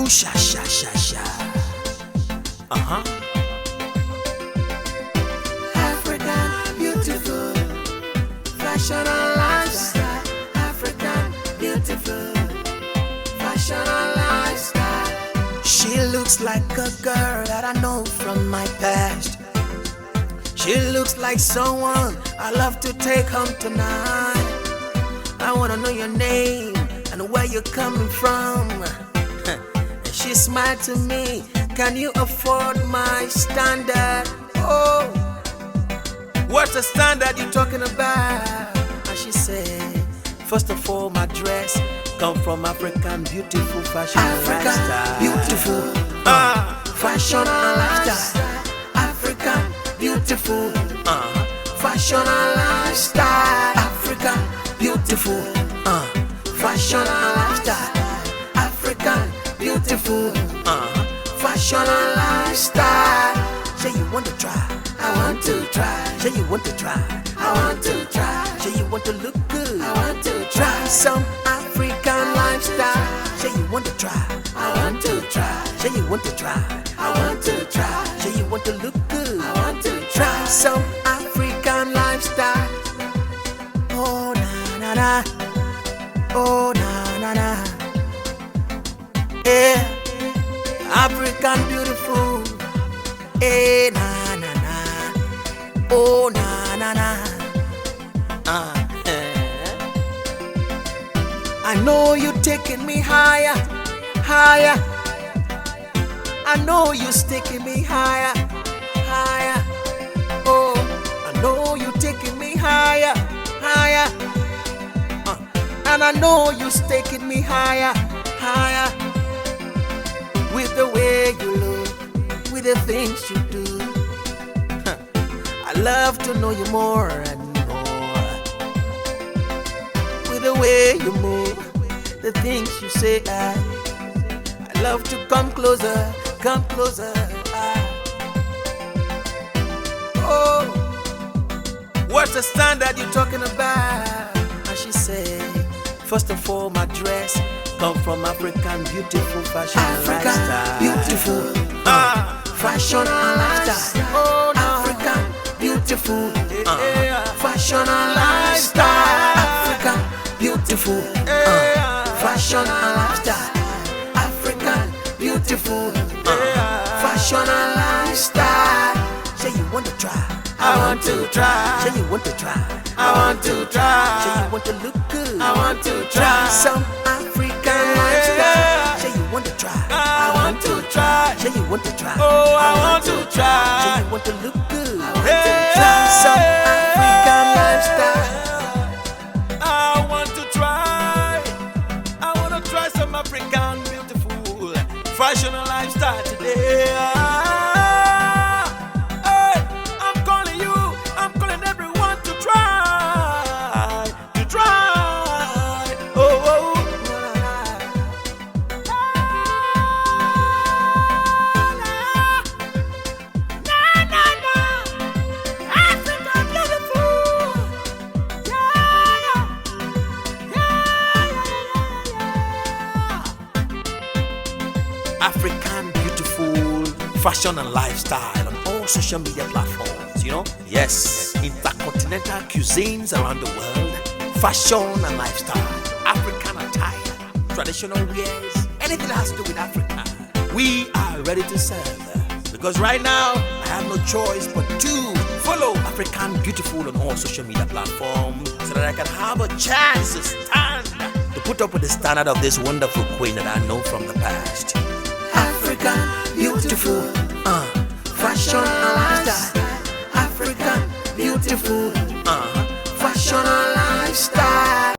Ooh, sha, sha, sha, sha. African beautiful, fashion and lifestyle. African beautiful, fashion and lifestyle. She looks like a girl that I know from my past. She looks like someone I love to take home tonight. I wanna know your name and where you're coming from. And she smiled to me, can you afford my standard? Oh, what's the standard you talking about? And she said, first of all, my dress come from African beautiful fashion and lifestyle. Beautiful, Fashion and lifestyle. African beautiful, Fashion and lifestyle. African beautiful, Fashion and lifestyle. African beautiful, Fashion and lifestyle. Say you want to try. I want to try. Say you want to try. I want to try. Say you want to look good. I want to Try try. some African lifestyle. Say you want to try. I want to try. Say you want to try. I want to try. Say you want to look good. I want to Try try. some African lifestyle. Oh na na na. Oh na na na. Yeah, African beautiful. Eh na na na. Oh na na na. I know you're taking me higher, higher. I know you're taking me higher, higher. Oh, I know you're taking me higher, higher. And I know you're taking me higher, higher. With the way you look, with the things you do. I love to know you more and more. With the way you move, the things you say, I love to come closer, come closer. Oh, what's the standard you're talking about? And she said, first of all, my dress come from African beautiful fashion and African lifestyle. beautiful, Fashion and lifestyle. Oh, no. African beautiful, Fashion and lifestyle. African beautiful, Fashion and lifestyle. African beautiful, Fashion and lifestyle. Say you want to try. I want to try. Say you want to try. I want to Say try. you want to look good. I want to Try try. some African lifestyle. Say you want to try. I want to try. Say you want to try. Oh, I want to Say try. you want to look good. Hey. Try some African lifestyle. I want to try. I want to try some African beautiful fashion and lifestyle today. Hey, I'm calling you. I'm calling everyone to try. To try. Oh, oh. Na, na, na. Africa beautiful. Yeah, African beautiful fashion and lifestyle on all social media platforms, you know? Yes, intercontinental cuisines around the world, fashion and lifestyle, African attire, traditional wears, anything that has to do with Africa. We are ready to serve. Because right now, I have no choice but to follow African beautiful on all social media platforms so that I can have a chance to stand to put up with the standard of this wonderful queen that I know from the past. African beautiful, Fashion and lifestyle.